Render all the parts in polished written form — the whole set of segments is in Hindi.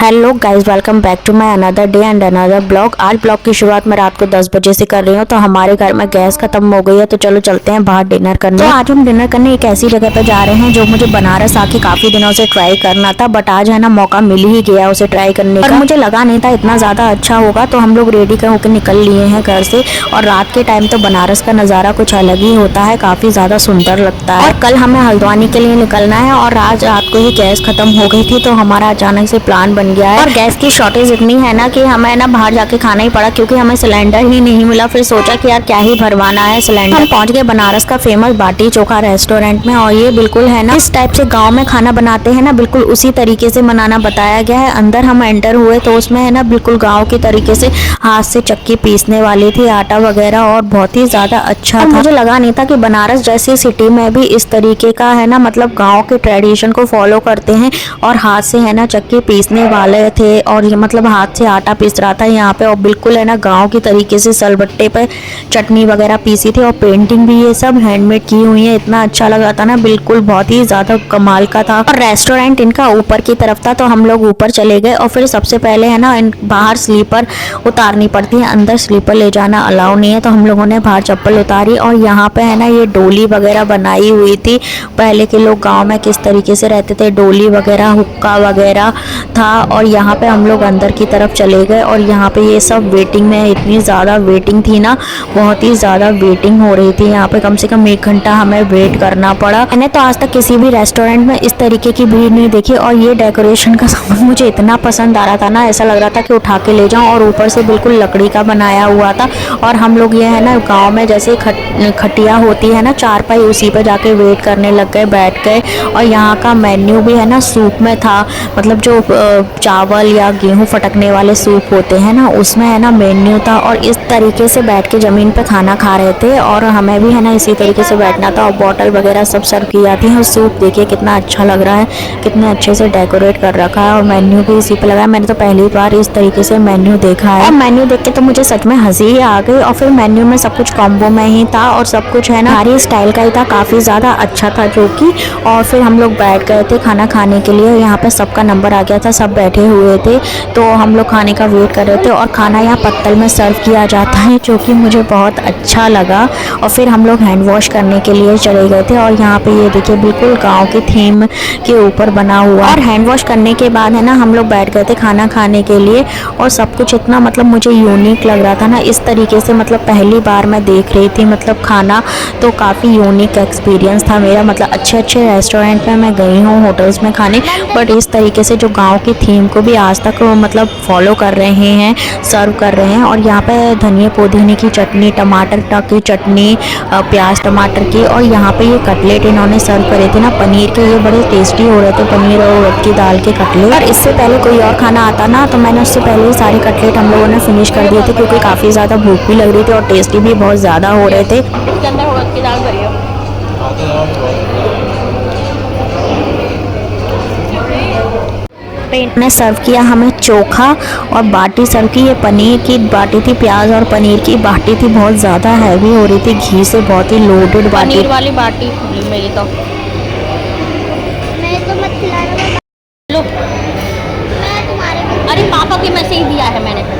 Hello guys, welcome back to my another day and another blog. आज ब्लॉग की शुरुआत मैं रात को 10 बजे से कर रही हूँ। तो हमारे घर में गैस खत्म हो गई है, तो चलो चलते हैं बाहर डिनर करने। तो आज हम डिनर करने एक ऐसी जगह पे जा रहे हैं जो मुझे बनारस आके काफी दिनों से ट्राई करना था, बट आज है ना मौका मिल ही गया उसे ट्राई करने का। मुझे लगा नहीं था इतना ज्यादा अच्छा होगा, तो हम लोग रेडी होकर निकल लिए हैं घर से। और रात के टाइम तो बनारस का नजारा कुछ अलग ही होता है, काफी ज्यादा सुंदर लगता है। और कल हमें हल्द्वानी के लिए निकलना है और आज रात को ही गैस खत्म हो गई थी, तो हमारा अचानक से प्लान बन गया है। और गैस की शॉर्टेज इतनी है ना कि हमें ना बाहर जाके खाना ही पड़ा, क्योंकि हमें सिलेंडर ही नहीं मिला। फिर सोचा कि यार क्या ही भरवाना है सिलेंडर। हम पहुंच गए बनारस का फेमस बाटी चोखा रेस्टोरेंट में, और ये बिल्कुल है ना इस टाइप से गांव में खाना बनाते हैं ना, बिल्कुल उसी तरीके से बनाना बताया गया है। अंदर हम एंटर हुए तो उसमें है ना बिल्कुल गाँव के तरीके से हाथ से चक्की पीसने वाली थी, आटा वगैरह, और बहुत ही ज्यादा अच्छा था। मुझे लगा नहीं था कि बनारस जैसी सिटी में भी इस तरीके का है ना, मतलब गाँव के ट्रेडिशन को फॉलो करते हैं और हाथ से है ना चक्की पीसने वाले थे। और ये मतलब हाथ से आटा पीस रहा था यहाँ पे, और बिल्कुल है ना गांव की तरीके से सलबट्टे पे चटनी वगैरह पीसी थी, और पेंटिंग भी ये सब हैंडमेड की हुई है। इतना अच्छा लग रहा था ना, बिल्कुल बहुत ही ज्यादा कमाल का था। और रेस्टोरेंट इनका ऊपर की तरफ था, तो हम लोग ऊपर चले गए। और फिर सबसे पहले है ना बाहर स्लीपर उतारनी पड़ती है, अंदर स्लीपर ले जाना अलाउ नहीं है, तो हम लोगों ने बाहर चप्पल उतारी। और यहाँ पे है ना ये डोली वगैरह बनाई हुई थी। पहले के लोग गाँव में किस तरीके से रहते थे, डोली वगैरह, हुक्का वगैरह था। और यहाँ पे हम लोग अंदर की तरफ चले गए, और यहाँ पे ये सब वेटिंग में, इतनी ज़्यादा वेटिंग थी ना, बहुत ही ज़्यादा वेटिंग हो रही थी। यहाँ पे कम से कम 1 घंटा हमें वेट करना पड़ा। मैंने तो आज तक किसी भी रेस्टोरेंट में इस तरीके की भीड़ नहीं देखी। और ये डेकोरेशन का सामान मुझे इतना पसंद आ रहा था ना, ऐसा लग रहा था कि उठा के ले जाऊँ। और ऊपर से बिल्कुल लकड़ी का बनाया हुआ था। और हम लोग ये है ना गाँव में जैसे खटिया होती है ना, चारपाई, उसी पर जाके वेट करने लग गए, बैठ गए। और यहाँ का मेन्यू भी है ना सूप में था, मतलब जो चावल या गेहूं फटकने वाले सूप होते हैं ना, उसमें है ना मेन्यू था। और इस तरीके से बैठ के ज़मीन पे खाना खा रहे थे, और हमें भी है ना इसी तरीके से बैठना था। और बॉटल वगैरह सब सर्व की जाती है। और सूप देखिए कितना अच्छा लग रहा है, कितने अच्छे से डेकोरेट कर रखा है, और मेन्यू भी इसी पे लगा है। मैंने तो पहली बार इस तरीके से मेन्यू देखा है, और मेन्यू देख के तो मुझे सच में हंसी ही आ गई। और फिर मेन्यू में सब कुछ कॉम्बो में ही था, और सब कुछ है ना हमारी स्टाइल का ही था, काफ़ी ज़्यादा अच्छा था जो कि। और फिर हम लोग बैठ गए थे खाना खाने के लिए। यहाँ पे सबका नंबर आ गया था, सब बैठे हुए थे, तो हम लोग खाने का वेट कर रहे थे। और खाना यहाँ पत्तल में सर्व किया जाता है, जो कि मुझे बहुत अच्छा लगा। और फिर हम लोग हैंड वॉश करने के लिए चले गए थे। और यहाँ पे ये देखिए बिल्कुल गांव की थीम के ऊपर बना हुआ। और हैंड वॉश करने के बाद है ना हम लोग बैठ गए थे खाना खाने के लिए। और सब कुछ इतना मतलब मुझे यूनिक लग रहा था ना, इस तरीके से मतलब पहली बार मैं देख रही थी मतलब खाना, तो काफ़ी यूनिक एक्सपीरियंस था मेरा। मतलब अच्छे अच्छे रेस्टोरेंट में मैं गई हूँ, होटल्स में खाने, बट इस तरीके से जो गाँव की थीम को भी आज तक मतलब फॉलो कर रहे हैं, सर्व कर रहे हैं। और यहाँ पे धनिया पुदीने की चटनी, टमाटर की चटनी, प्याज टमाटर की, और यहाँ पे ये कटलेट इन्होंने सर्व करे थे ना पनीर के, ये बड़े टेस्टी हो रहे थे, पनीर और उड़द की दाल के कटलेट। और इससे पहले कोई और खाना आता ना, तो मैंने उससे पहले ही सारे कटलेट हम लोगों ने फिनिश कर दिए थे, क्योंकि काफ़ी ज़्यादा भूख भी लग रही थी और टेस्टी भी बहुत ज़्यादा हो रहे थे। इसके अंदर उड़द की दाल भरी हो। ने सर्व किया हमें चोखा और बाटी सर्व की। ये पनीर की बाटी थी, प्याज और पनीर की बाटी थी, बहुत ज़्यादा हैवी हो रही थी, घी से बहुत ही लोडेड बाटी, पनीर वाली बाटी मेरी तो। मैं तो मत खिलाना लो, मैं तुम्हारे, अरे पापा के में से ही दिया है मैंने।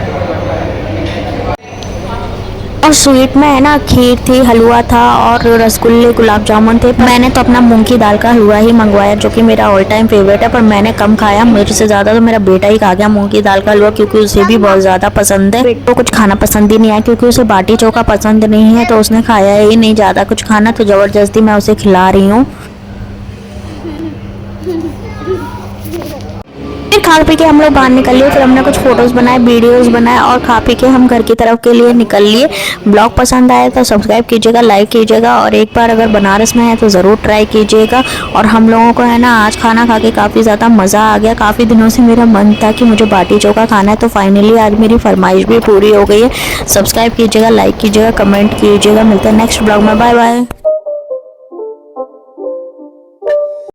और स्वीट में है ना खीर थी, हलवा था, और रसगुल्ले, गुलाब जामुन थे। मैंने तो अपना मूंग की दाल का हलवा ही मंगवाया, जो कि मेरा ऑल टाइम फेवरेट है, पर मैंने कम खाया, मेरे से ज़्यादा तो मेरा बेटा ही खा गया मूंग की दाल का हलवा, क्योंकि उसे भी बहुत ज़्यादा पसंद है। बेटे को कुछ खाना पसंद ही नहीं आया, क्योंकि उसे बाटी चोखा पसंद नहीं है, तो उसने खाया ही नहीं ज़्यादा कुछ खाना, तो ज़बरदस्ती मैं उसे खिला रही हूँ। खा पी के हम लोग बाहर निकल लिए। फिर हमने कुछ फोटोज़ बनाए, वीडियोस बनाए, और खा पी के हम घर की तरफ के लिए निकल लिए। ब्लॉग पसंद आया तो सब्सक्राइब कीजिएगा, लाइक कीजिएगा, और एक बार अगर बनारस में है तो ज़रूर ट्राई कीजिएगा। और हम लोगों को है ना आज खाना खा के काफ़ी ज़्यादा मज़ा आ गया। काफ़ी दिनों से मेरा मन था कि मुझे बाटी चोखा खाना है, तो फाइनली आज मेरी फरमाइश भी पूरी हो गई है। सब्सक्राइब कीजिएगा, लाइक कीजिएगा, कमेंट कीजिएगा। मिलते हैं नेक्स्ट ब्लॉग में, बाय बाय।